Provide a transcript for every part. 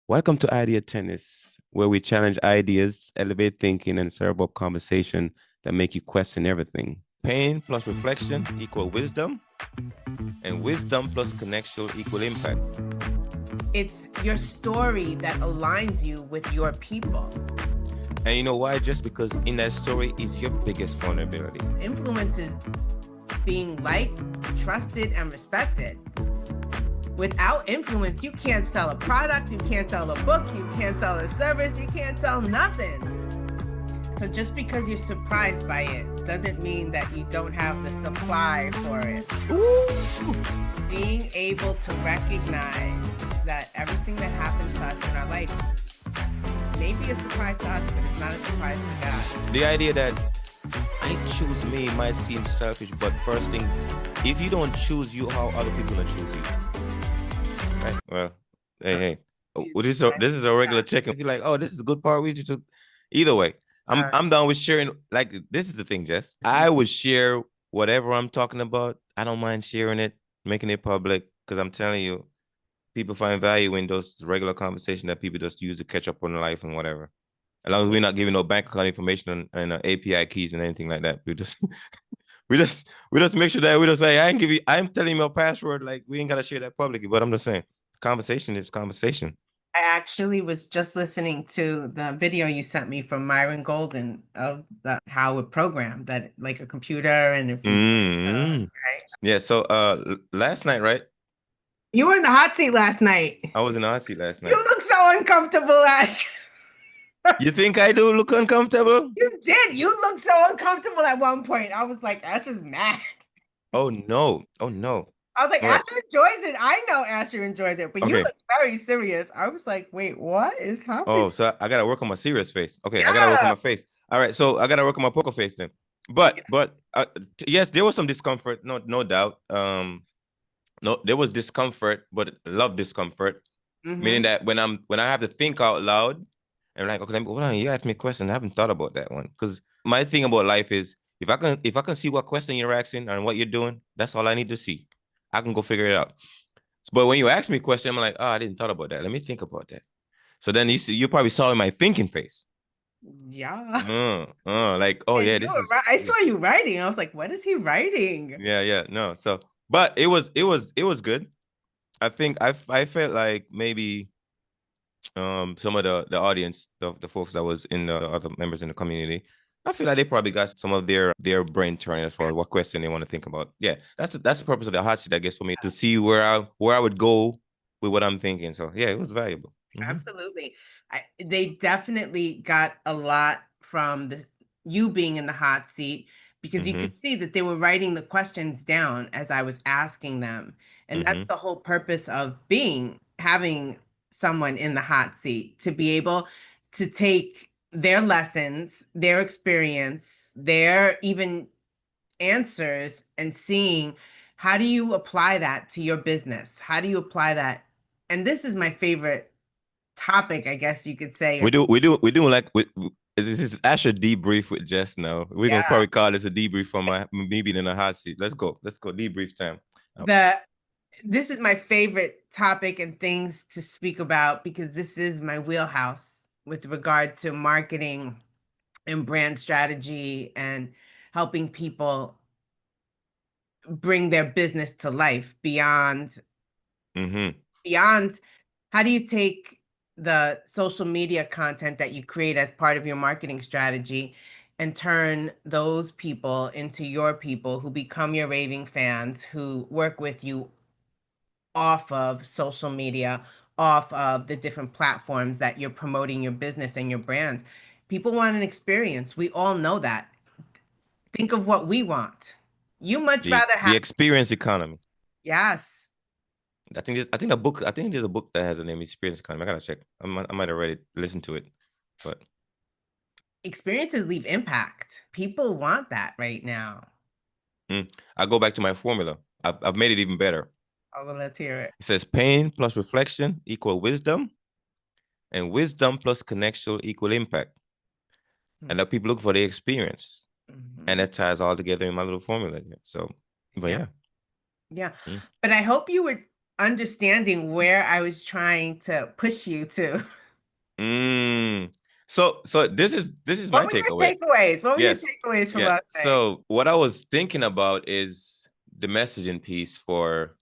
Welcome to Idea Tennis, where we challenge ideas, elevate thinking, and serve up conversation that make you question everything. Pain plus reflection equal wisdom, and wisdom plus connection equal impact. It's your story that aligns you with your people. And you know why? Just because in that story is your biggest vulnerability. Influence is being liked, trusted, and respected. Without influence, you can't sell a product, you can't sell a book, you can't sell a service, you can't sell nothing. So just because you're surprised by it doesn't mean that you don't have the supply for it. Ooh. Being able to recognize that everything that happens to us in our life may be a surprise to us, but it's not a surprise to God. The idea that I choose me might seem selfish, but first thing, if you don't choose you, how other people will choose you? Right. Well, hey. Well, this is a regular check. If you're like, oh, this is a good part, we just took. Either way, I'm done with sharing. Like, this is the thing, Jess. I would share whatever I'm talking about. I don't mind sharing it, making it public, because I'm telling you, people find value in those regular conversations that people just use to catch up on life and whatever. As long as we're not giving no bank account information and API keys and anything like that, we just make sure that we just say, I'm telling you my password. Like, we ain't gotta share that publicly. But I'm just saying, conversation is conversation. I actually was just listening to the video you sent me from Myron Golden of how it programmed that, like a computer, and if you right? Yeah. So last night, right? You were in the hot seat last night. I was in the hot seat last night. You look so uncomfortable, Ash. You think I do look uncomfortable? You did. You looked so uncomfortable at one point. I was like, Ash is mad. Oh no. I was like, Asher enjoys it. I know Asher enjoys it, but you look very serious. I was like, wait, what is happening? Oh, so I gotta work on my serious face. Okay, yeah. I gotta work on my face. All right, so I gotta work on my poker face then. But yes, there was some discomfort, no doubt. No, there was discomfort, but love discomfort. Meaning that when I have to think out loud, and like, okay, hold on, you asked me a question. I haven't thought about that one. Because my thing about life is if I can see what question you're asking and what you're doing, that's all I need to see. I can go figure it out. But when you ask me a question, I'm like, oh, I didn't thought about that. Let me think about that. So then you probably saw in my thinking face. Yeah. Like, oh and yeah, I saw you writing. I was like, what is he writing? Yeah. No. So, but it was good. I think I felt like maybe some of the audience, the folks that was in the other members in the community, I feel like they probably got some of their brain turning as far as what question they want to think about. Yeah, that's the purpose of the hot seat, I guess, for me to see where I would go with what I'm thinking. So yeah, it was valuable. Absolutely. They definitely got a lot from you being in the hot seat, because you could see that they were writing the questions down as I was asking them. And that's the whole purpose of having someone in the hot seat, to be able to take their lessons, their experience, their even answers, and seeing how do you apply that to your business? How do you apply that? And this is my favorite topic, I guess you could say. We do like this is Asher debrief with Jess now. We're gonna probably call this a debrief from me being in a hot seat. Let's go debrief time. This is my favorite topic and things to speak about, because this is my wheelhouse with regard to marketing and brand strategy and helping people bring their business to life beyond how do you take the social media content that you create as part of your marketing strategy and turn those people into your people who become your raving fans, who work with you off of social media, off of the different platforms that you're promoting your business and your brand. People want an experience. We all know that. Think of what we want. You much rather have the experience economy. Yes. I think there's a book that has the name Experience Economy. I gotta check. I might have read it, listened to it, but experiences leave impact. People want that right now. I go back to my formula. I've made it even better. Oh, well, let's hear it. It says pain plus reflection equal wisdom, and wisdom plus connection equal impact. And that people look for the experience, and that ties all together in my little formula. So, but yeah. But I hope you were understanding where I was trying to push you to. So this is What my were your takeaway. takeaways? What were your Yes. takeaways from Yeah. last night? So what I was thinking about is the messaging piece for,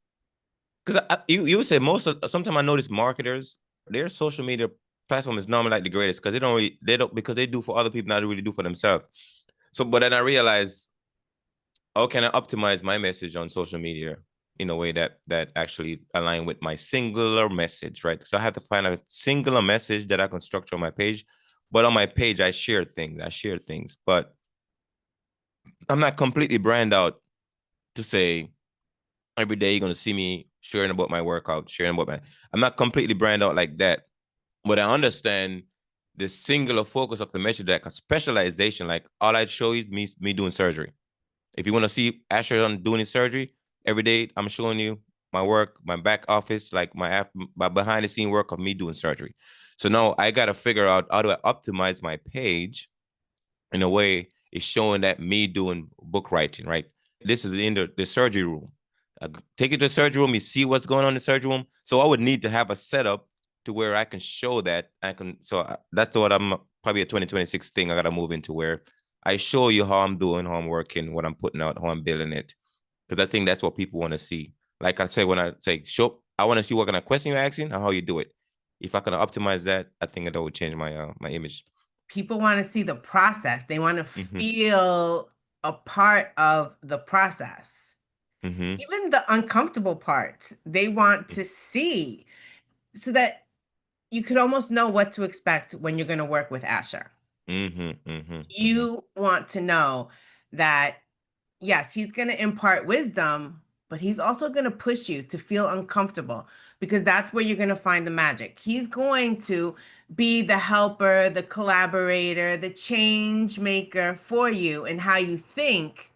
because you would say sometimes I notice marketers, their social media platform is normally like the greatest because they don't because they do for other people, not really do for themselves. So, but then I realized, how can I optimize my message on social media in a way that actually align with my singular message, right? So I have to find a singular message that I can structure on my page. But on my page, I share things, but I'm not completely brand out to say every day you're gonna see me sharing about my workout, sharing about my. I'm not completely brand out like that, but I understand the singular focus of the message, like a specialization. Like all I'd show is me doing surgery. If you want to see Asher on doing his surgery every day, I'm showing you my work, my back office, like my behind the scene work of me doing surgery. So now I got to figure out how do I optimize my page in a way it's showing that me doing book writing, right? This is in the surgery room. Take it to the surgery room, you see what's going on in the surgery room. So I would need to have a setup to where I can show that. That's what I'm probably a 2026 thing I got to move into, where I show you how I'm doing, how I'm working, what I'm putting out, how I'm building it. Because I think that's what people want to see. Like I say, when I say, show, I want to see what kind of question you're asking and how you do it. If I can optimize that, I think that would change my image. People want to see the process. They want to Mm-hmm. feel a part of the process. Mm-hmm. Even the uncomfortable parts, they want to see so that you could almost know what to expect when you're going to work with Asher. Mm-hmm. Mm-hmm. Mm-hmm. You want to know that, yes, he's going to impart wisdom, but he's also going to push you to feel uncomfortable because that's where you're going to find the magic. He's going to be the helper, the collaborator, the change maker for you and how you think,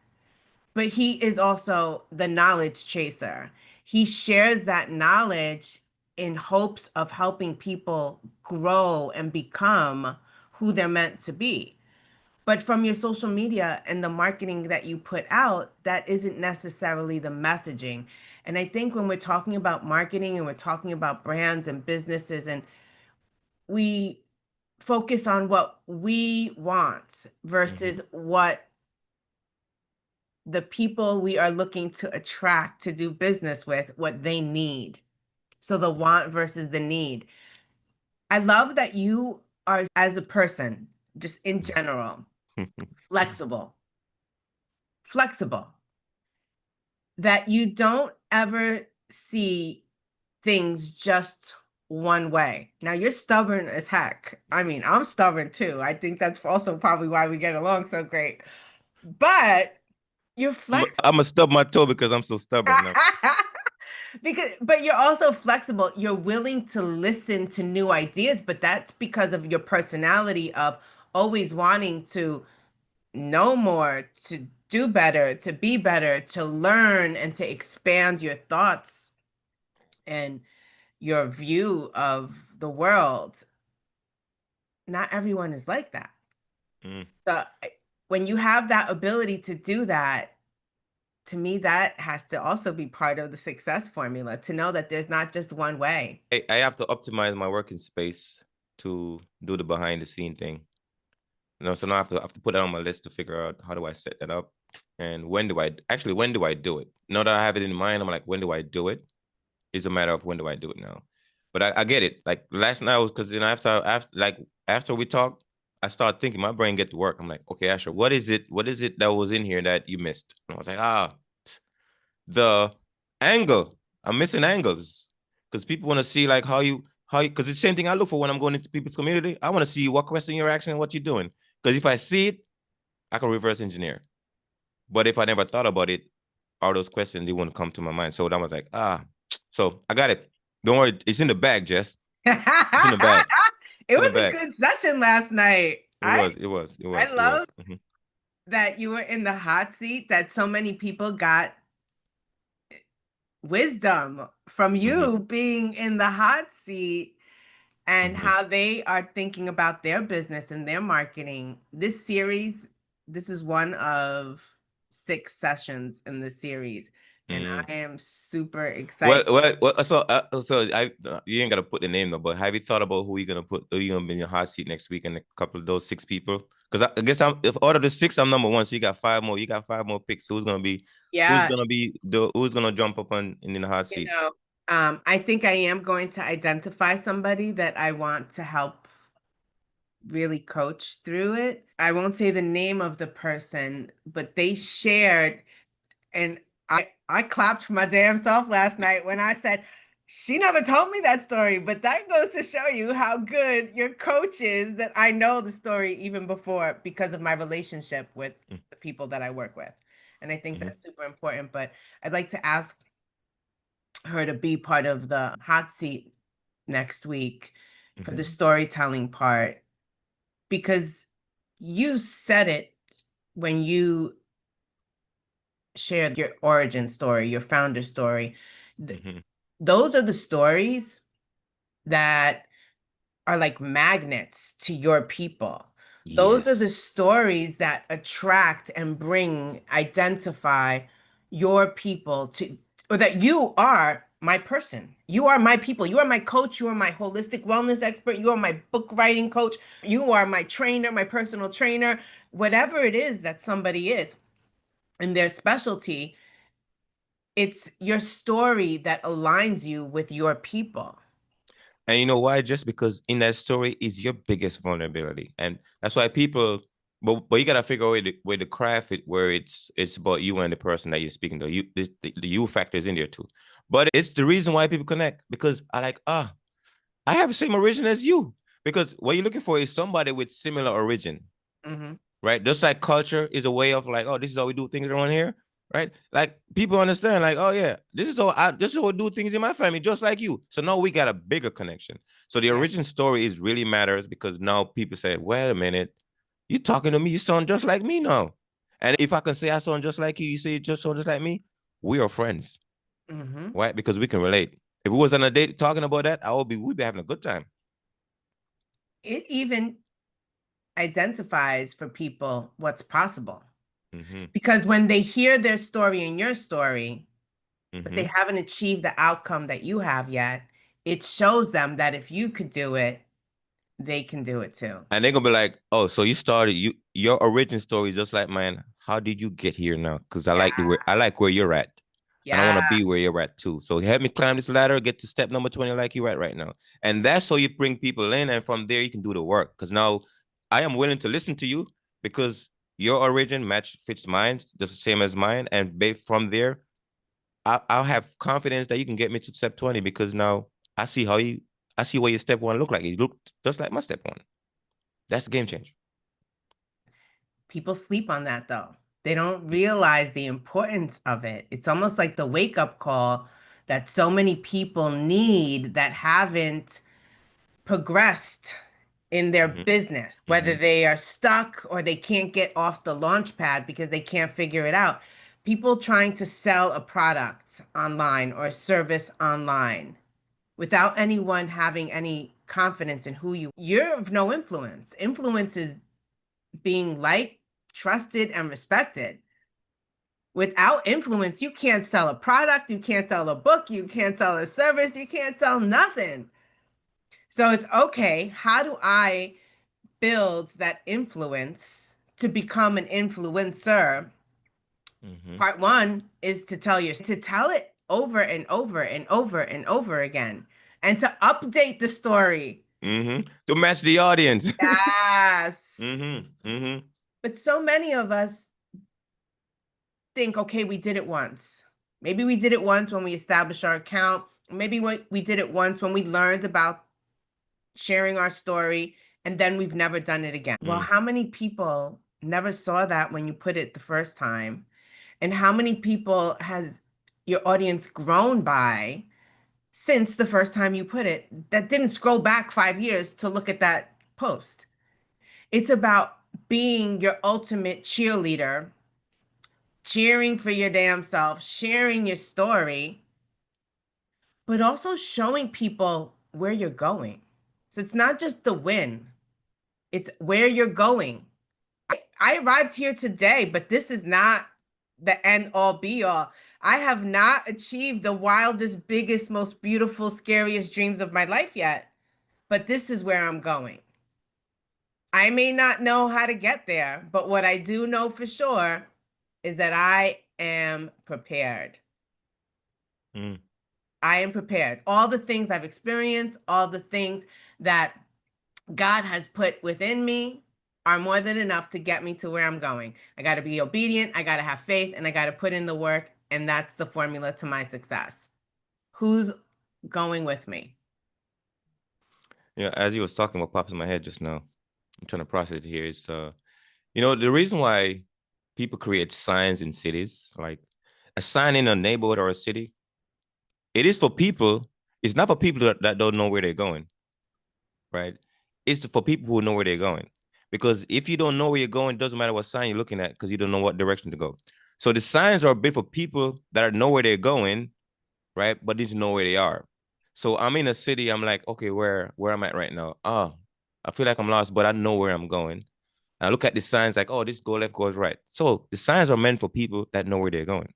but he is also the knowledge chaser. He shares that knowledge in hopes of helping people grow and become who they're meant to be. But from your social media and the marketing that you put out, that isn't necessarily the messaging. And I think when we're talking about marketing and we're talking about brands and businesses, and we focus on what we want versus what the people we are looking to attract to do business with, what they need. So the want versus the need. I love that you are, as a person, just in general, flexible, flexible, that you don't ever see things just one way. Now you're stubborn as heck. I mean, I'm stubborn too. I think that's also probably why we get along so great. But you're flexible. I'm gonna stub my toe because I'm so stubborn now. Because but you're also flexible. You're willing to listen to new ideas, but that's because of your personality of always wanting to know more, to do better, to be better, to learn and to expand your thoughts and your view of the world. Not everyone is like that. Mm. So when you have that ability to do that, to me, that has to also be part of the success formula to know that there's not just one way. I have to optimize my working space to do the behind the scene thing. So now I have to put that on my list to figure out how do I set that up and when do I do it? Now that I have it in mind, I'm like, when do I do it? It's a matter of when do I do it now. But I get it. Like last night was because after we talked, I started thinking, my brain get to work. I'm like, okay, Asher, what is it? What is it that was in here that you missed? And I was like, the angle. I'm missing angles because people want to see like because it's the same thing I look for when I'm going into people's community. I want to see what question you're asking and what you're doing. Because if I see it, I can reverse engineer. But if I never thought about it, all those questions they wouldn't come to my mind. So that was like, so I got it. Don't worry, it's in the bag, Jess. It's in the bag. It It's in the was a bag. good session last night. It was. It was. It I was. It was. love that you were in the hot seat, that so many people got wisdom from Mm-hmm. you being in the hot seat and Mm-hmm. how they are thinking about their business and their marketing. This series, this is one of 6 sessions in the series. and Mm. I am super excited. So you ain't gotta put the name though, but have you thought about who you gonna be in your hot seat next week and a couple of those 6 people? Because I guess if out of the six, I'm number one, so you got five more. You got five more picks. Yeah, Who's gonna jump up on in the hot you seat? know, I think I am going to identify somebody that I want to help really coach through it. I won't say the name of the person, but they shared, and I clapped for my damn self last night when I said, she never told me that story, but that goes to show you how good your coach is, that I know the story even before because of my relationship with the people that I work with. And I think Mm-hmm. that's super important. But I'd like to ask her to be part of the hot seat next week for the storytelling part, because you said it when you shared your origin story, your founder story. Mm-hmm. Those are the stories that are like magnets to your people. Those are the Yes. stories that attract and bring, identify your people to, or that you are my person. You are my people. You are my coach. You are my holistic wellness expert. You are my book writing coach. You are my trainer, my personal trainer, whatever it is that somebody is in their specialty. It's your story that aligns you with your people. And you know why? Just because in that story is your biggest vulnerability, and that's why people. But you gotta figure out where the craft it where it's about you and the person that you're speaking to. The you factor is in there too, but it's the reason why people connect because I have the same origin as you because what you're looking for is somebody with similar origin, Mm-hmm. right? Just like culture is a way of like, oh, this is how we do things around here, right? Like people understand, like, oh yeah, this is how we do things in my family, just like you. So now we got a bigger connection. So the Right. origin story is really matters because now people say, wait a minute, you talking to me, you sound just like me now. And if I can say I sound just like you, you say you just sound just like me, we are friends, Mm-hmm. right? Because we can relate. If we was on a date talking about that, we'd be having a good time. It even identifies for people what's possible. Mm-hmm. Because when they hear their story and your story, but they Mm-hmm. haven't achieved the outcome that you have yet, it shows them that if you could do it, they can do it too. And they're gonna be like, "Oh, so your origin story is just like mine. How did you get here now? Because Yeah. I like where you're at, and I want Yeah. to be where you're at too. So help me climb this ladder, get to step number 20, like you're at right now. And that's how you bring people in, and from there you can do the work. Because now I am willing to listen to you because your origin match fits mine, just the same as mine, and from there, I'll have confidence that you can get me to step 20 because now I see I see what your step one look like. You look just like my step one. That's the game changer. People sleep on that though. They don't realize the importance of it. It's almost like the wake up call that so many people need that haven't progressed in their Mm-hmm. business, whether Mm-hmm. they are stuck or they can't get off the launch pad because they can't figure it out. People trying to sell a product online or a service online without anyone having any confidence in who you're of no influence. Influence is being liked, trusted, and respected. Without influence, you can't sell a product, you can't sell a book, you can't sell a service, you can't sell nothing. So it's okay. How do I build that influence to become an influencer? Mm-hmm. Part one is to tell it over and over and over and over again, and to update the story. Mm-hmm. To match the audience. Yes. Mm-hmm. Mm-hmm. But so many of us think, okay, we did it once. Maybe we did it once when we established our account. Maybe we did it once when we learned about sharing our story, and then we've never done it again. Well, Mm. how many people never saw that when you put it the first time? And how many people has your audience grown by since the first time you put it that didn't scroll back 5 years to look at that post? It's about being your ultimate cheerleader, cheering for your damn self, sharing your story, but also showing people where you're going. So it's not just the win, it's where you're going. I arrived here today, but this is not the end all be all. I have not achieved the wildest, biggest, most beautiful, scariest dreams of my life yet, but this is where I'm going. I may not know how to get there, but what I do know for sure is that I am prepared. Mm. I am prepared. All the things I've experienced, all the things that God has put within me are more than enough to get me to where I'm going. I got to be obedient, I got to have faith, and I got to put in the work. And that's the formula to my success. Who's going with me? Yeah, as you was talking, what pops in my head just now, I'm trying to process it here, is the reason why people create signs in cities, like a sign in a neighborhood or a city, it is for people, it's not for people that don't know where they're going, right? It's for people who know where they're going. Because if you don't know where you're going, it doesn't matter what sign you're looking at because you don't know what direction to go. So the signs are a bit for people that know where they're going, right? But need to know where they are. So I'm in a city, I'm like, okay, where am I at right now? Oh, I feel like I'm lost, but I know where I'm going. I look at the signs like, oh, this go left, goes right. So the signs are meant for people that know where they're going.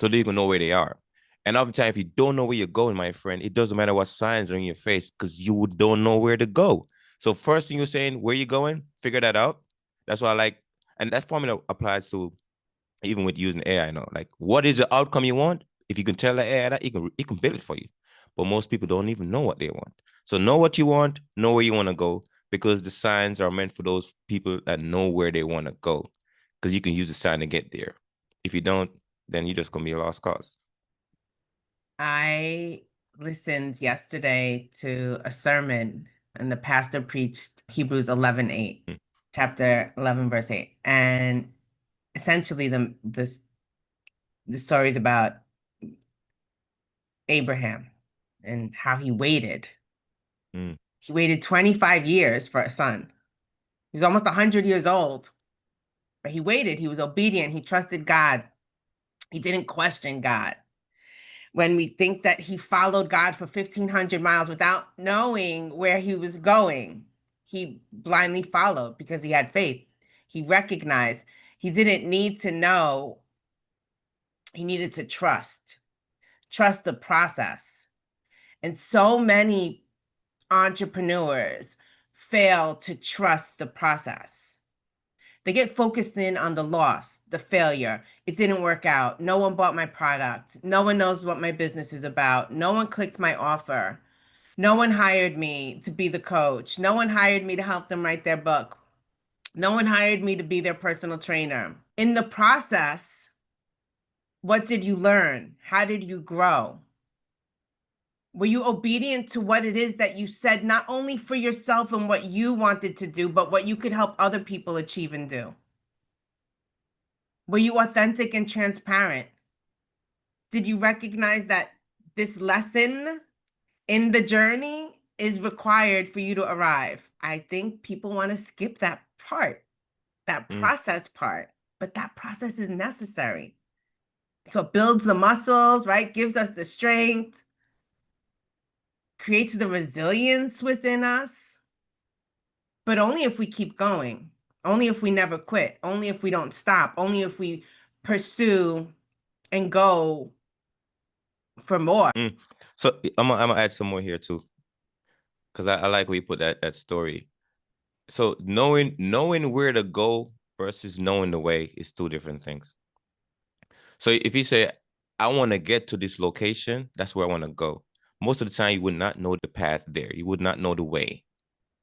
So they can know where they are. And oftentimes, if you don't know where you're going, my friend, it doesn't matter what signs are in your face because you don't know where to go. So first thing you're saying, where you going, figure that out. That's what I like. And that formula applies to even with using AI now. Like, what is the outcome you want? If you can tell the AI that, it can build it for you. But most people don't even know what they want. So know what you want, know where you want to go, because the signs are meant for those people that know where they want to go. Because you can use the sign to get there. If you don't, then you're just gonna be a lost cause. I listened yesterday to a sermon, and the pastor preached Hebrews 11:8, Mm, chapter 11, verse 8. And essentially the story is about Abraham and how he waited. mm, He waited 25 years for a son. He was almost 100 years old, but he waited. He was obedient. He trusted God. He didn't question God. When we think that he followed God for 1,500 miles without knowing where he was going, he blindly followed because he had faith. He recognized he didn't need to know, he needed to trust the process. And so many entrepreneurs fail to trust the process. They get focused in on the loss, the failure. It didn't work out. No one bought my product. No one knows what my business is about. No one clicked my offer. No one hired me to be the coach. No one hired me to help them write their book. No one hired me to be their personal trainer. In the process, what did you learn? How did you grow? Were you obedient to what it is that you said, not only for yourself and what you wanted to do, but what you could help other people achieve and do? Were you authentic and transparent? Did you recognize that this lesson in the journey is required for you to arrive? I think people want to skip that part, that mm, process part, but that process is necessary. So it builds the muscles, right? Gives us the strength, creates the resilience within us, but only if we keep going, only if we never quit, only if we don't stop, only if we pursue and go for more. mm. So I'm gonna add some more here too, because I like where you put that story. So knowing where to go versus knowing the way is two different things. So if you say, I want to get to this location, that's where I want to go. Most of the time, you would not know the path there. You would not know the way,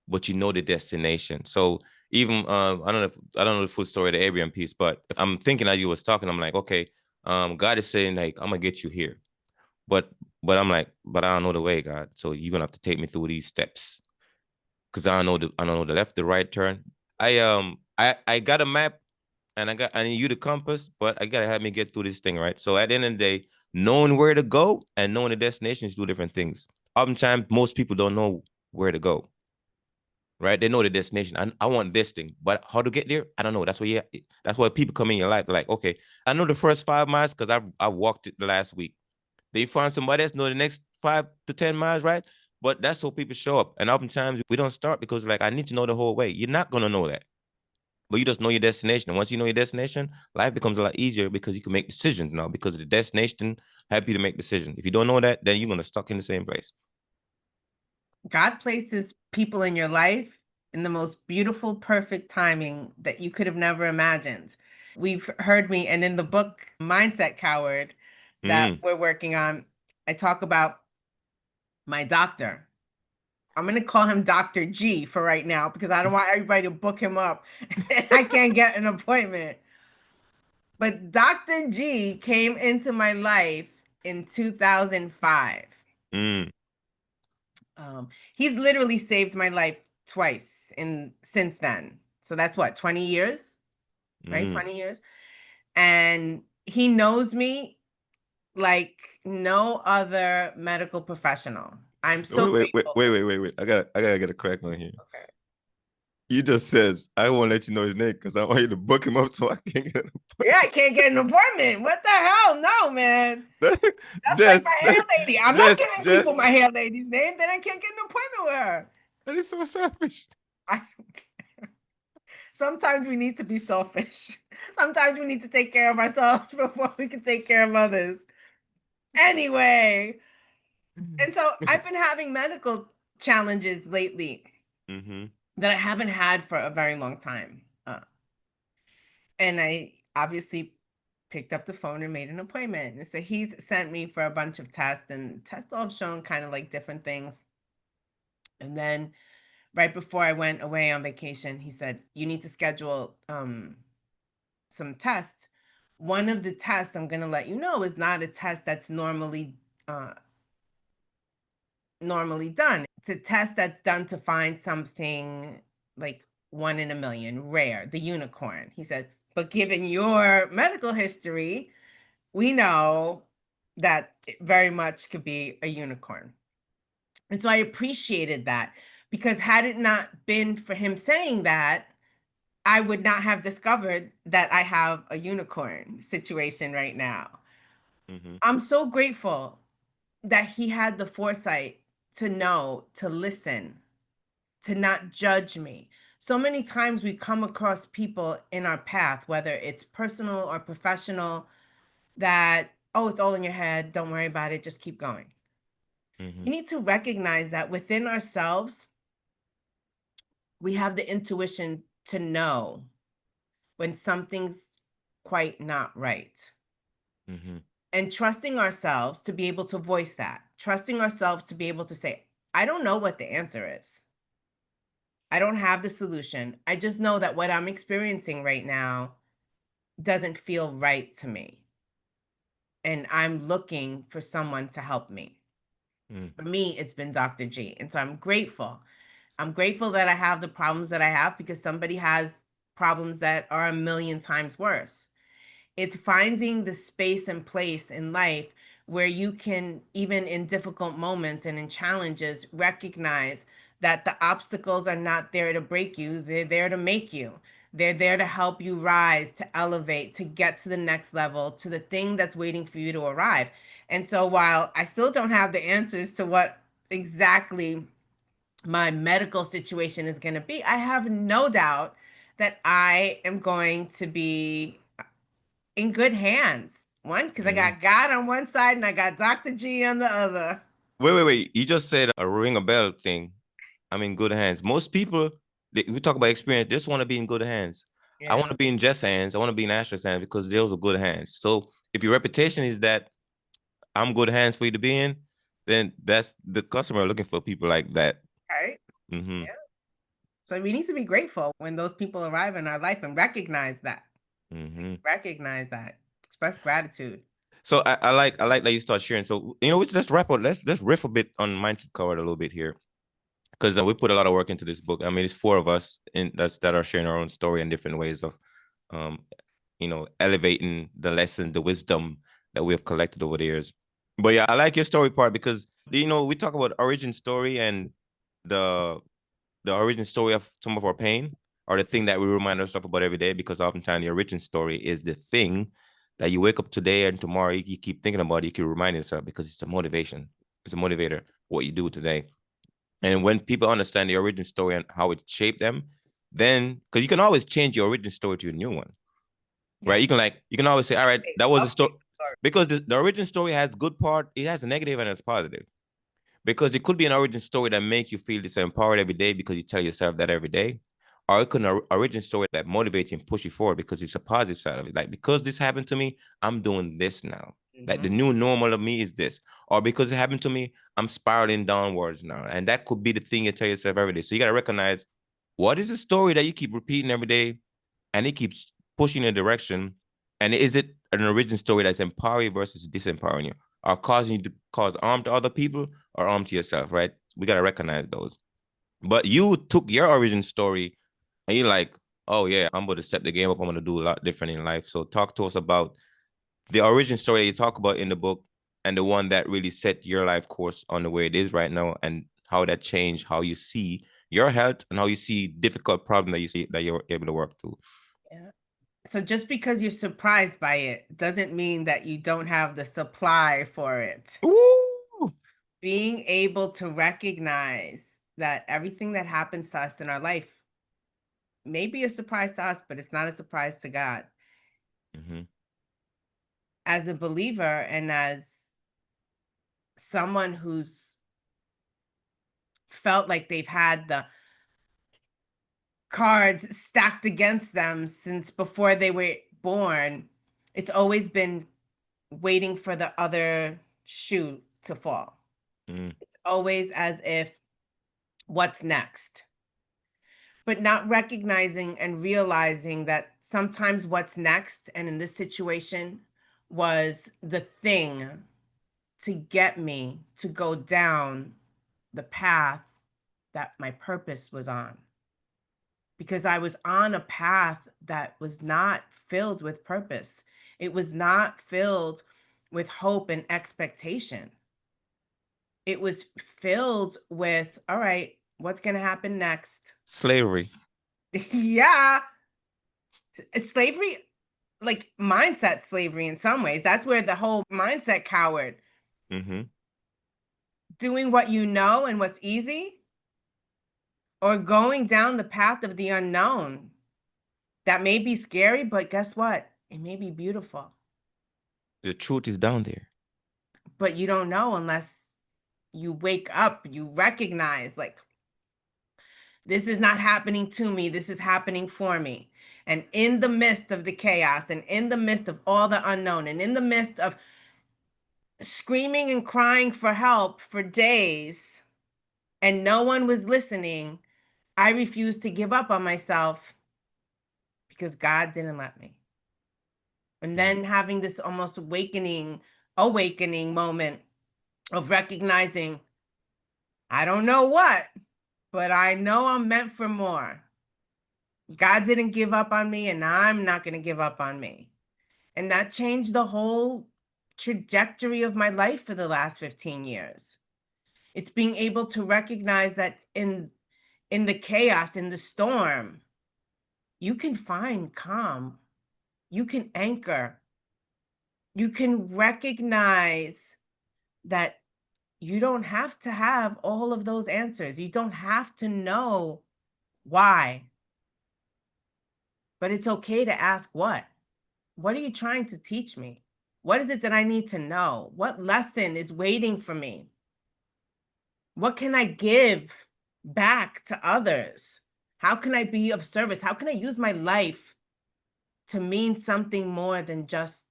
but you know the destination. So even I don't know the full story of the Abraham piece, but I'm thinking as you was talking, I'm like, okay, God is saying like I'm gonna get you here, but I'm like, but I don't know the way, God. So you're gonna have to take me through these steps because I don't know the left, the right turn. I got a map and I need you the compass, but I gotta have me get through this thing, right? So at the end of the day, knowing where to go and knowing the destination is two different things. Oftentimes, most people don't know where to go, right? They know the destination. I want this thing, but how to get there, I don't know. That's why people come in your life. They're like, okay, I know the first 5 miles because I walked it the last week. They find somebody else know the next 5 to 10 miles, right? But that's how people show up. And oftentimes we don't start because like I need to know the whole way. You're not gonna know that. but you just know your destination. And once you know your destination, life becomes a lot easier because you can make decisions now because the destination help you to make decisions. If you don't know that, then you're gonna stuck in the same place. God places people in your life in the most beautiful, perfect timing that you could have never imagined. We've heard me, and in the book Mindset Coward that we're working on, I talk about my doctor. I'm going to call him Dr. G for right now because I don't want everybody to book him up and I can't get an appointment. But Dr. G came into my life in 2005. He's literally saved my life twice since then. So that's what, 20 years, right? 20 years. And he knows me like no other medical professional. I'm so grateful. Wait. I gotta get a crack on here. Okay. You just says I won't let you know his name because I want you to book him up so I can get an Yeah, I can't get an appointment. What the hell? No, man. appointment. That's Jess, like my hair lady. I'm not giving Jess, people my hair lady's name. Then I can't get an appointment with her. that is so selfish. Sometimes we need to be selfish. Sometimes we need to take care of ourselves before we can take care of others. Anyway, and so I've been having medical challenges lately that I haven't had for a very long time. And I obviously picked up the phone and made an appointment. And so he's sent me for a bunch of tests, and tests all have shown kind of like different things. And then right before I went away on vacation, he said, you need to schedule some tests. One of the tests I'm going to let you know is not a test that's normally done. It's a test that's done to find something like 1 in a million, rare, the unicorn. He said, but given your medical history, we know that it very much could be a unicorn. And so I appreciated that, because had it not been for him saying that, I would not have discovered that I have a unicorn situation right now. I'm so grateful that he had the foresight to know, to listen, to not judge me. So many times we come across people in our path, whether it's personal or professional, that, oh, it's all in your head. Don't worry about it. Just keep going. We need to recognize that within ourselves, we have the intuition to know when something's quite not right. And trusting ourselves to be able to voice that, trusting ourselves to be able to say, I don't know what the answer is. I don't have the solution. I just know that what I'm experiencing right now doesn't feel right to me. And I'm looking for someone to help me. For me, it's been Dr. G. And so I'm grateful. I'm grateful that I have the problems that I have, because somebody has problems that are a million times worse. It's finding the space and place in life where you can, even in difficult moments and in challenges, recognize that the obstacles are not there to break you. They're there to make you. They're there to help you rise, to elevate, to get to the next level, to the thing that's waiting for you to arrive. And so while I still don't have the answers to what exactly my medical situation is going to be, I have no doubt that I am going to be in good hands. One, because I got God on one side and I got Dr. G on the other. Wait. You just said a ring a bell thing. I'm in good hands. Most people, we talk about experience, they just want to be in good hands. I want to be in Jess' hands. I want to be in Ashley's hands because those are good hands. So if your reputation is that I'm good hands for you to be in, then that's the customer looking for people like that. Right. Yeah. So we need to be grateful when those people arrive in our life and recognize that. Recognize that. Express gratitude. So I like that you start sharing. So let's wrap up. Let's riff a bit on mindset covered a little bit here, because we put a lot of work into this book. I mean, it's 4 of us that are sharing our own story and different ways of, elevating the lesson, the wisdom that we have collected over the years. But yeah, I like your story part because we talk about origin story, and the origin story of some of our pain, or the thing that we remind ourselves about every day, because oftentimes the origin story is the thing that you wake up today and tomorrow you keep thinking about it, you keep reminding yourself, because it's a motivation. It's a motivator, what you do today. And when people understand the origin story and how it shaped them, then because you can always change your original story to a new one, right? You can always say, all right, that was a story, because the origin story has good part, it has a negative and it's positive. Because it could be an origin story that make you feel this empowered every day because you tell yourself that every day. Or it could be an origin story that motivates you and push you forward because it's a positive side of it. Like, because this happened to me, I'm doing this now. Like, the new normal of me is this. Or because it happened to me, I'm spiraling downwards now. And that could be the thing you tell yourself every day. So you got to recognize, what is the story that you keep repeating every day and it keeps pushing in a direction? And is it an origin story that's empowering you versus disempowering you, or causing you to cause harm to other people or harm to yourself, right? We got to recognize those. But you took your origin story and you're like, oh yeah, I'm going to step the game up. I'm going to do a lot different in life. So talk to us about the origin story that you talk about in the book and the one that really set your life course on the way it is right now, and how that changed how you see your health and how you see difficult problems that you see that you're able to work through. Yeah. So just because you're surprised by it doesn't mean that you don't have the supply for it. Ooh. Being able to recognize that everything that happens to us in our life may be a surprise to us, but it's not a surprise to God. Mm-hmm. As a believer and as someone who's felt like they've had the cards stacked against them since before they were born, it's always been waiting for the other shoe to fall. It's always as if, what's next? But not recognizing and realizing that sometimes what's next, and in this situation, was the thing to get me to go down the path that my purpose was on. Because I was on a path that was not filled with purpose. It was not filled with hope and expectation. It was filled with, all right, what's going to happen next? Slavery. Yeah. Slavery, like mindset slavery in some ways. That's where the whole mindset cowered. Mm-hmm. Doing what you know and what's easy, or going down the path of the unknown. That may be scary, but guess what? It may be beautiful. The truth is down there. But you don't know unless you wake up, you recognize, like, this is not happening to me, this is happening for me. And in the midst of the chaos, and in the midst of all the unknown, and in the midst of screaming and crying for help for days, and no one was listening, I refused to give up on myself because God didn't let me. And then having this almost awakening moment of recognizing, I don't know what, but I know I'm meant for more. God didn't give up on me, and I'm not going to give up on me. And that changed the whole trajectory of my life for the last 15 years. It's being able to recognize that in the chaos, in the storm, you can find calm. You can anchor. You can recognize that you don't have to have all of those answers. You don't have to know why. But it's okay to ask what. What are you trying to teach me? What is it that I need to know? What lesson is waiting for me? What can I give back to others? How can I be of service? How can I use my life to mean something more than just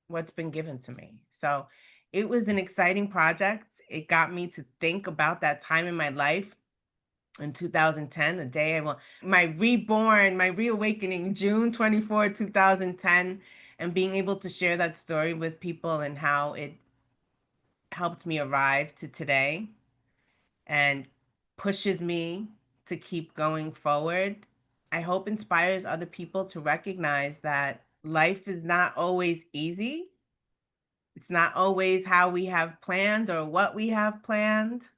what's been given to me? So it was an exciting project. It got me to think about that time in my life in 2010, the day my reawakening, June 24, 2010, and being able to share that story with people and how it helped me arrive to today and pushes me to keep going forward. I hope inspires other people to recognize that life is not always easy. It's not always how we have planned or what we have planned.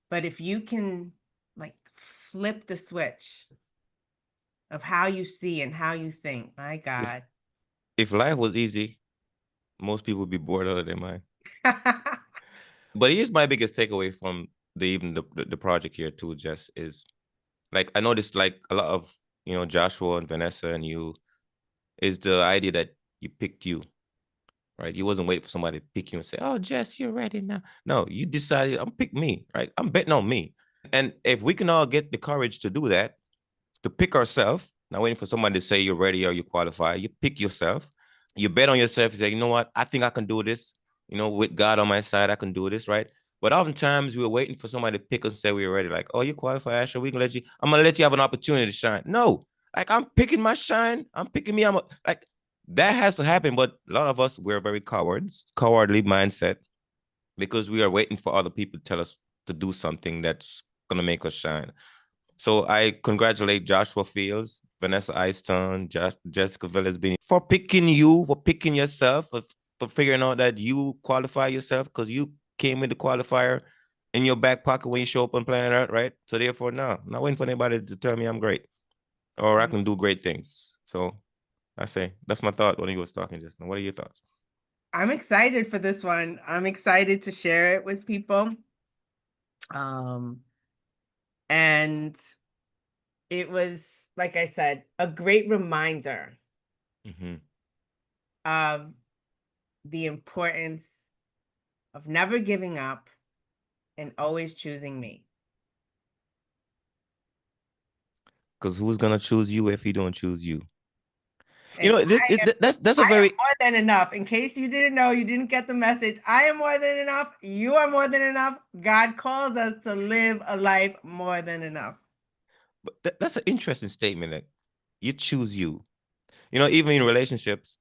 But if you can, like, flip the switch of how you see and how you think, my God. If life was easy, most people would be bored out of their mind. But here's my biggest takeaway from the project here too, Jess, is like I noticed like a lot of, Joshua and Vanessa and you, is the idea that you picked you, right? You wasn't waiting for somebody to pick you and say, "Oh, Jess, you're ready now." No, you decided I'm pick me, right? I'm betting on me. And if we can all get the courage to do that, to pick ourselves, not waiting for somebody to say you're ready or you qualify, you pick yourself. You bet on yourself. You say, you know what? I think I can do this. With God on my side, I can do this, right? But oftentimes we're waiting for somebody to pick us and say we're ready. Like, oh, you qualify, Asher. We can let you. I'm gonna let you have an opportunity to shine. No, like I'm picking my shine. I'm picking me. Like that has to happen. But a lot of us, we're very cowardly mindset, because we are waiting for other people to tell us to do something that's gonna make us shine. So I congratulate Joshua Fields, Vanessa Easton, Jessica Velez-Benito for picking you, for picking yourself, for figuring out that you qualify yourself, because you came with the qualifier in your back pocket when you show up on planet Earth, right? So therefore, no, I'm not waiting for anybody to tell me I'm great or I can do great things. So I say that's my thought when he was talking just now. What are your thoughts? I'm excited for this one. I'm excited to share it with people. And it was, like I said, a great reminder of the importance of never giving up and always choosing me. Because who's gonna choose you if he don't choose you? And That's a I am very more than enough. In case you didn't know, you didn't get the message. I am more than enough. You are more than enough. God calls us to live a life more than enough. but that's an interesting statement. That you choose you. Even in relationships,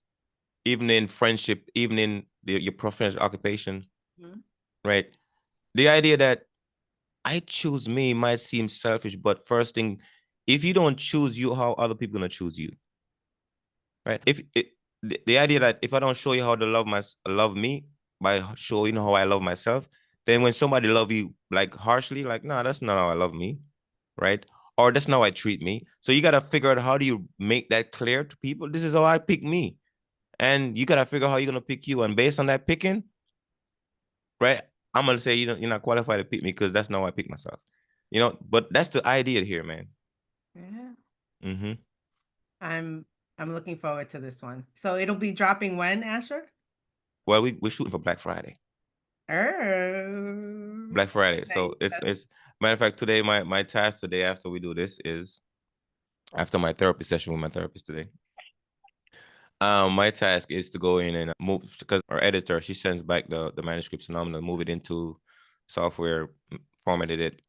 even in friendship, even in your professional occupation, right? The idea that I choose me might seem selfish, but first thing, if you don't choose you, how other people gonna choose you, right? If the idea that if I don't show you how to love me by showing how I love myself, then when somebody love you like harshly, like, no, that's not how I love me, right? Or that's not how I treat me. So you gotta figure out how do you make that clear to people. This is how I pick me. And you gotta figure out how you're gonna pick you. And based on that picking, right, I'm gonna say you're not qualified to pick me because that's not how I pick myself. But that's the idea here, man. Yeah. Mm-hmm. I'm looking forward to this one. So it'll be dropping when, Asher? Well, we're shooting for Black Friday. Oh, Black Friday. So nice. it's matter of fact, today my task today after we do this is after my therapy session with my therapist today. My task is to go in and move, because our editor, she sends back the manuscripts and I'm gonna move it into software, formatted it,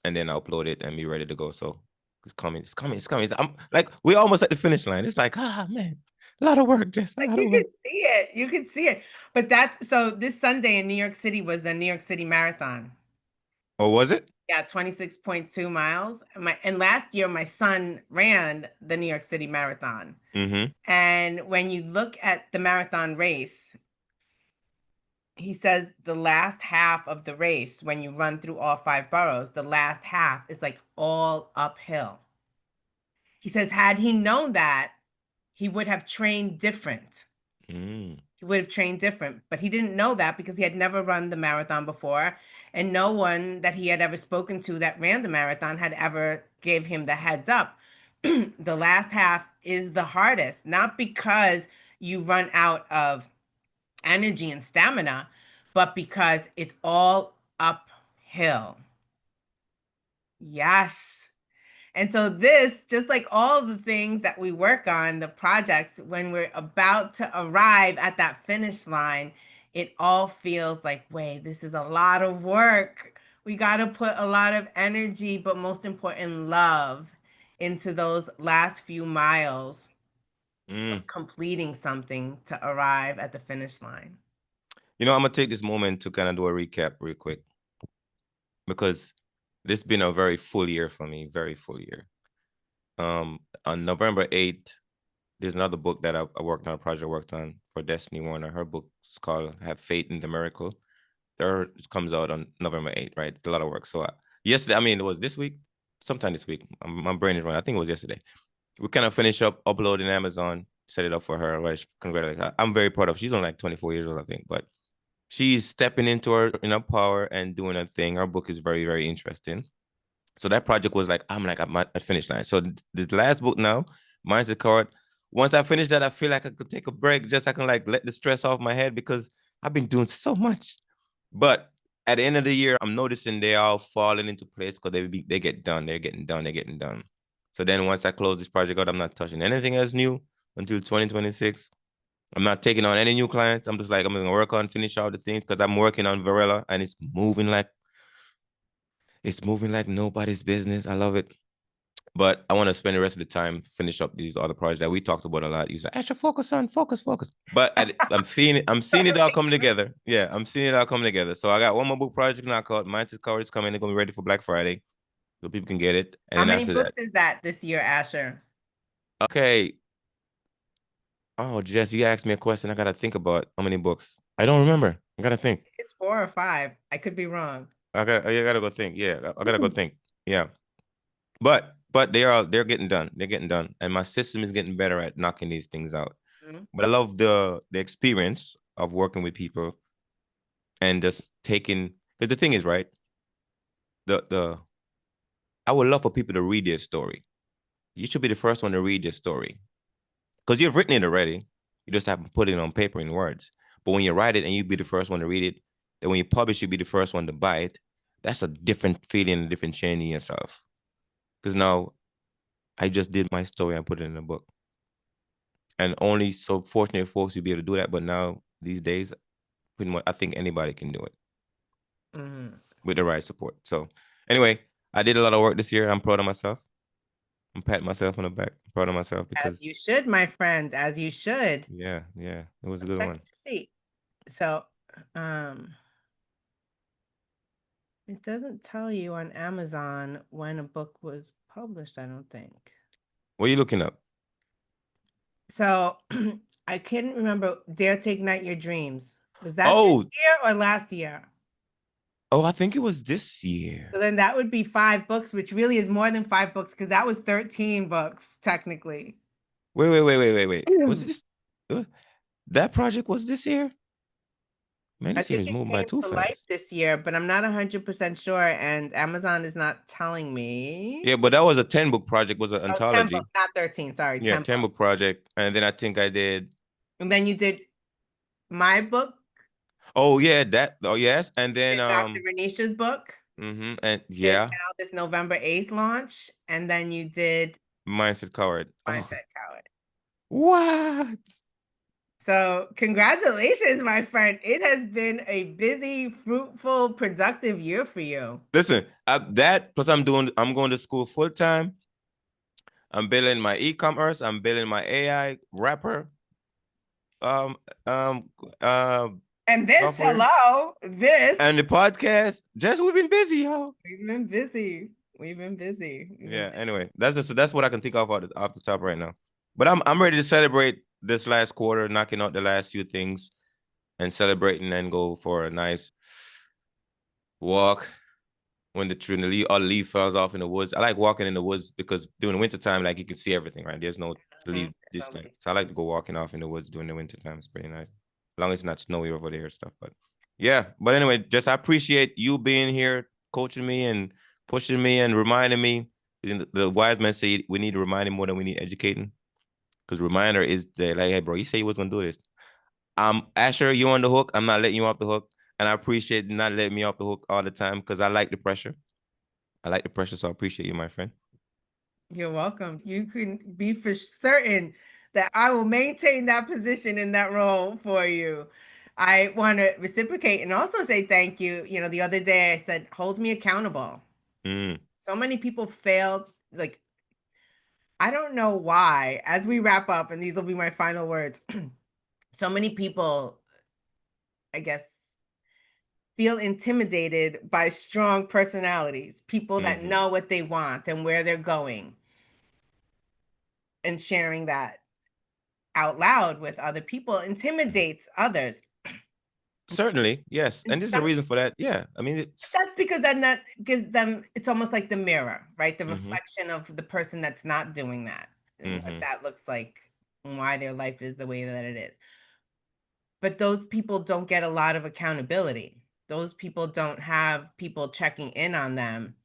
and then upload it and be ready to go. So it's coming, it's coming, it's coming. I'm like, we're almost at the finish line. It's like, man, a lot of work, Jess, a Like lot of you work. could see it. You could see it. But that's so this Sunday in New York City was the New York City Marathon. Oh, was it? Yeah, 26.2 miles. And last year my son ran the New York City Marathon. Mm-hmm. And when you look at the marathon race, he says the last half of the race, when you run through all 5 boroughs, the last half is like all uphill. He says, had he known that, he would have trained different. He would have trained different, but he didn't know that because he had never run the marathon before. And no one that he had ever spoken to that ran the marathon had ever gave him the heads up. The last half is the hardest, not because you run out of energy and stamina, but because it's all uphill. Yes. And so this, just like all the things that we work on, the projects, when we're about to arrive at that finish line, it all feels like, wait, this is a lot of work. We got to put a lot of energy, but most important, love into those last few miles of completing something to arrive at the finish line. I'm gonna take this moment to kind of do a recap real quick, because this has been a very full year for me, very full year. On November 8th, there's another book that I worked on, a project I worked on for Destiny Warner. Her book is called Have Faith in the Miracle. It comes out on November 8th, right? It's a lot of work. So yesterday, I mean, it was this week, sometime this week. My brain is running. I think it was yesterday. We kind of finished up uploading Amazon, set it up for her. Right? Congratulations. I'm very proud of her. She's only like 24 years old, I think, but she's stepping into her power and doing her thing. Her book is very, very interesting. So that project was like, I'm like at finish line. So the last book now, Mindset Card. Once I finish that, I feel like I could take a break, just I can like let the stress off my head because I've been doing so much. But at the end of the year, I'm noticing they all falling into place because they get done, they're getting done, they're getting done. So then once I close this project out, I'm not touching anything else new until 2026. I'm not taking on any new clients. I'm just like, I'm gonna work on finish all the things because I'm working on Varela and it's moving like nobody's business. I love it. But I want to spend the rest of the time finish up these other projects that we talked about a lot. You said, I should focus on focus. But I'm seeing it. I'm seeing it all come together. Yeah, I'm seeing it all come together. So I got one more book project now called Mindset Cover. It's coming. They're gonna be ready for Black Friday, so people can get it. And How then many after that, books is that this year, Asher? okay. Oh, Jess, you asked me a question. I gotta think about how many books. I don't remember. I gotta think. It's 4 or 5. I could be wrong. I gotta go think. Yeah, I gotta go think. Yeah. But they're getting done. They're getting done. And my system is getting better at knocking these things out. Mhm. But I love the experience of working with people and just taking because the thing is, right? The I would love for people to read their story. You should be the first one to read your story. Because you've written it already. You just haven't put it on paper in words. But when you write it and you be the first one to read it, then when you publish, you be the first one to buy it. That's a different feeling, a different change in yourself. Because now I just did my story and put it in a book. And only so fortunate folks to be able to do that. But now these days, pretty much I think anybody can do it with the right support. So anyway, I did a lot of work this year. I'm proud of myself. I'm patting myself on the back. I'm proud of myself because As you should, my friend, as you should. yeah, it was a good Check one. to see. So, it doesn't tell you on Amazon when a book was published, I don't think. What are you looking up? So, I couldn't remember Dare to Ignite Your Dreams. Was that this Oh, year or last year? I think it was this year. So then that would be 5 books, which really is more than 5 books because that was 13 books technically. Wait. Was it this? That project was this year? Man, I this year think is it moving by came too to life fast. this year, but I'm not 100% sure, and Amazon is not telling me. Yeah, but that was a 10-book project, was an Oh, 10 books, anthology. not 13. Sorry, Yeah, 10 books. 10-book project. And then I think I did. And then you did my book, Oh, yeah, that. Oh, yes. And then did Dr. Renisha's book, and did yeah, now this November 8th launch, and then you did Mindset Coward. Oh, Mindset Coward. what? So congratulations, my friend. It has been a busy, fruitful, productive year for you. Listen, that plus I'm going to school full time. I'm building my e-commerce. I'm building my AI rapper. Um, um, uh, And this, software this. and the podcast. Just we've been busy, yo. We've been busy. We've been busy. Yeah. Anyway, that's what I can think of off the top right now. But I'm ready to celebrate this last quarter, knocking out the last few things, and celebrating and go for a nice walk when all the leaf falls off in the woods. I like walking in the woods because during the wintertime, like you can see everything, right? There's no leaf this time. So I like to go walking off in the woods during the wintertime. It's pretty nice. As long as it's not snowy over there and stuff. But yeah. But anyway, just I appreciate you being here, coaching me and pushing me and reminding me. The wise men say we need reminding more than we need educating. Because reminder is that like, hey, bro, you say you was gonna do this. Asher, you on the hook. I'm not letting you off the hook. And I appreciate not letting me off the hook all the time because I like the pressure. So I appreciate you, my friend. You're welcome. You can be for certain that I will maintain that position in that role for you. I want to reciprocate and also say thank you. You know, the other day I said, hold me accountable. So many people failed. Like, I don't know why, as we wrap up, and these will be my final words, so many people, I guess, feel intimidated by strong personalities, people that know what they want and where they're going, and sharing that out loud with other people intimidates others. Certainly, yes. And there's a reason for that. Yeah. I mean, that's because then that gives them, it's almost like the mirror, right? The reflection of the person that's not doing that and what that looks like and why their life is the way that it is. But those people don't get a lot of accountability. Those people don't have people checking in on them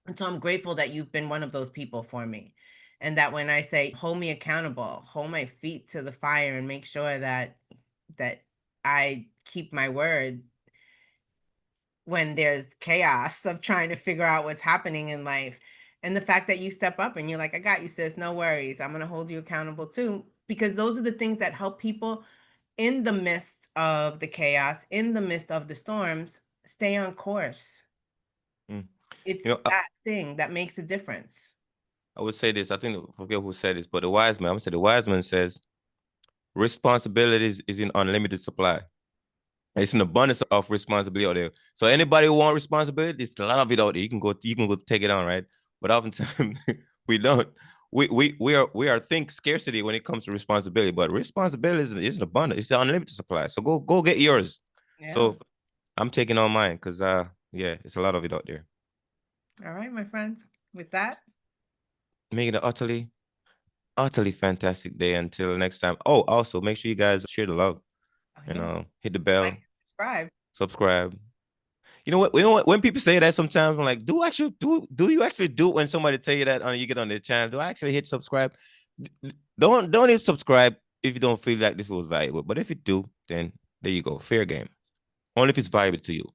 And so I'm grateful that you've been one of those people for me. And that when I say hold me accountable, hold my feet to the fire and make sure that I keep my word when there's chaos of trying to figure out what's happening in life. And the fact that you step up and you're like, I got you, sis, no worries. I'm going to hold you accountable too. Because those are the things that help people in the midst of the chaos, in the midst of the storms, stay on course. Mm. It's You know, that thing that makes a difference. I would say this. I think I forget who said this, but the wise man. I'm gonna say the wise man says responsibilities is in unlimited supply. It's an abundance of responsibility out there. So anybody who want responsibility, it's a lot of it out there. You can go take it on, right? But oftentimes we don't. We are think scarcity when it comes to responsibility, but responsibility is an abundance. It's an unlimited supply. So go get yours. Yeah. So I'm taking on mine because yeah, it's a lot of it out there. All right, my friends. With that, Make it an utterly fantastic day until next time. Oh, also make sure you guys share the love. oh, You yeah, know, hit the like bell, and subscribe. subscribe. You know what? You know what? When people say that, sometimes I'm like, do you actually do it when somebody tell you that on you get on their channel? Do I actually hit subscribe? Don't hit subscribe if you don't feel like this was valuable. But if you do, then there you go. Fair game. Only if it's valuable to you.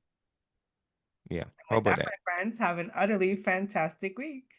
Yeah. How With about that, that? my friends, have an utterly fantastic week.